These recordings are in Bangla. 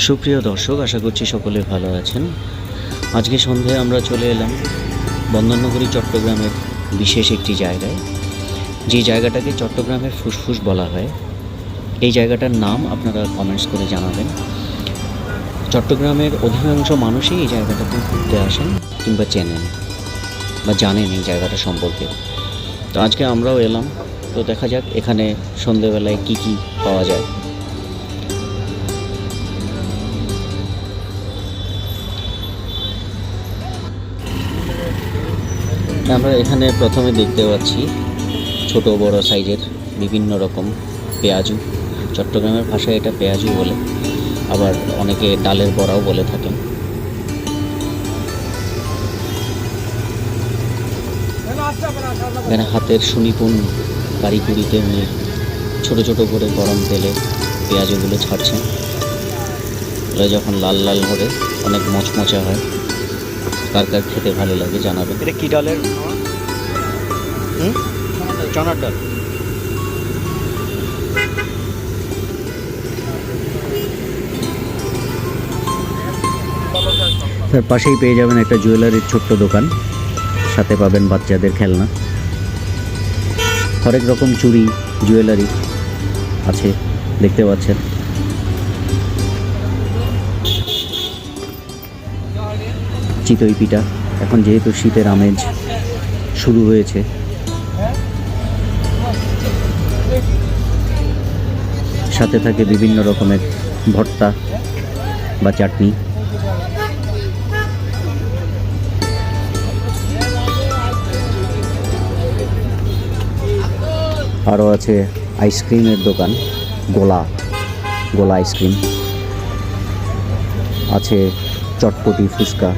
সুপ্রিয় দর্শক, আশা করছি সকলে ভালো আছেন। আজকে সন্ধ্যায় আমরা চলে এলাম বন্দরনগরী চট্টগ্রামের বিশেষ একটি জায়গায়, যে জায়গাটাকে চট্টগ্রামের ফুসফুস বলা হয়। এই জায়গাটার নাম আপনারা কমেন্টস করে জানাবেন। চট্টগ্রামের অধিকাংশ মানুষই এই জায়গাটাতে ঘুরতে আসেন কিংবা চেনেন বা জানেন এই জায়গাটা সম্পর্কে। তো আজকে আমরাও এলাম, তো দেখা যাক এখানে সন্ধ্যেবেলায় কি কি পাওয়া যায়। আমরা এখানে প্রথমে দেখতে পাচ্ছি ছোট বড় সাইজের বিভিন্ন রকম পেঁয়াজু। চট্টগ্রামের ভাষায় এটা পেঁয়াজু বলে, আবার অনেকে ডালের বড়াও বলে থাকেন। এখানে হাতের সুনিপুণ কারিকুরিতে উনি ছোট ছোট করে গরম তেলে পেঁয়াজুগুলো ছাড়ছেন। এগুলো যখন লাল লাল হবে অনেক মচমচা হয়। কার কার খেতে ভালো লাগে জানাবেন। এটা কি ডালের? চনার ডাল। তার পাশেই পেয়ে যাবেন একটা জুয়েলারির ছোট্ট দোকান, সাথে পাবেন বাচ্চাদের খেলনা। হরেক রকম চুড়ি জুয়েলারি আছে, দেখতে পাচ্ছেন। চিতই পিঠা, এখন যেহেতু শীতের আমেজ শুরু হয়েছে, সাথে থাকে বিভিন্ন রকমের ভর্তা বা চাটনি। আরও আছে আইসক্রিমের দোকান, গোলা গোলা আইসক্রিম আছে, চটপটি, ফুচকা।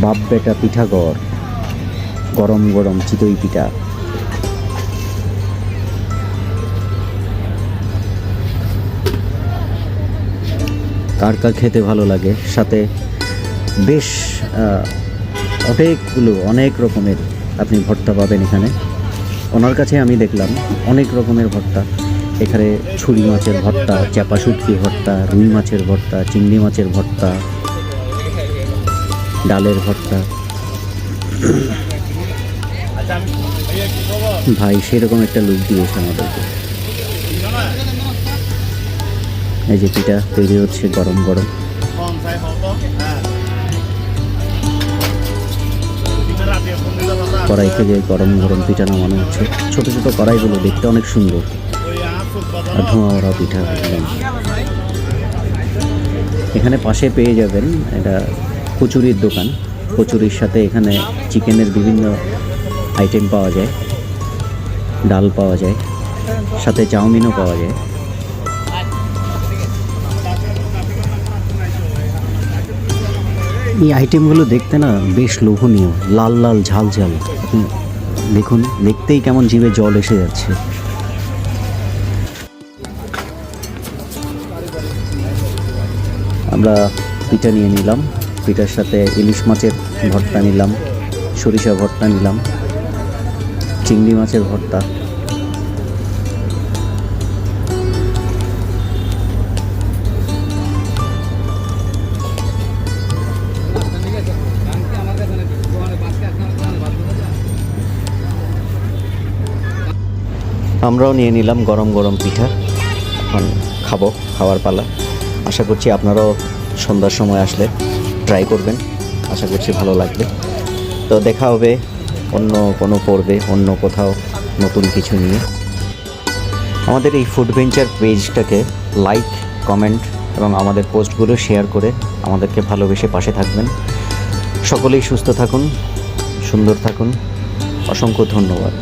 বাপ বেটা পিঠাগড়, গরম গরম চিতই পিঠা। কার কার খেতে ভালো লাগে, সাথে বেশ অনেক রকমের আপনি ভর্তা পাবেন এখানে। ওনার কাছে আমি দেখলাম অনেক রকমের ভর্তা। এখানে ছুরি মাছের ভর্তা, চাপা শুটকি ভর্তা, রুই মাছের ভর্তা, চিংড়ি মাছের ভর্তা, ডালের ভর্তা। ভাই সেরকম একটা লুক দিয়েছে আমাদেরকে। এই যে পিঠা তৈরি হচ্ছে গরম গরম। কড়াই থেকে গরম গরম পিঠা নামানো হচ্ছে। ছোট ছোট কড়াইগুলো দেখতে অনেক সুন্দর, আর ধোঁয়া ওরা পিঠা একদম। এখানে পাশে পেয়ে যাবেন এটা কচুরির দোকান। কচুরির সাথে এখানে চিকেনের বিভিন্ন আইটেম পাওয়া যায়, ডাল পাওয়া যায়, সাথে চাউমিনও পাওয়া যায়। এই আইটেমগুলো দেখতে না বেশ লোভনীয়, লাল লাল ঝাল ঝাল। আপনি দেখুন, দেখতেই কেমন জিভে জল এসে যাচ্ছে। আমরা পিঠা নিয়ে নিলাম, পিঠার সাথে ইলিশ মাছের ভর্তা নিলাম, সরিষা ভর্তা নিলাম, চিংড়ি মাছের ভর্তা। আমরাও নিয়ে নিলাম গরম গরম পিঠা। এখন খাওয়ার পালা। আশা করছি আপনারাও সন্ধ্যার সময় আসলে ট্রাই করবেন, আশা করছি ভালো লাগবে। তো দেখা হবে অন্য কোনো পর্বে, অন্য কোথাও নতুন কিছু নিয়ে। আমাদের এই ফুডভেঞ্চার পেজটাকে লাইক, কমেন্ট এবং আমাদের পোস্টগুলো শেয়ার করে আমাদেরকে ভালোবেসে পাশে থাকবেন। সকলেই সুস্থ থাকুন, সুন্দর থাকুন। অসংখ্য ধন্যবাদ।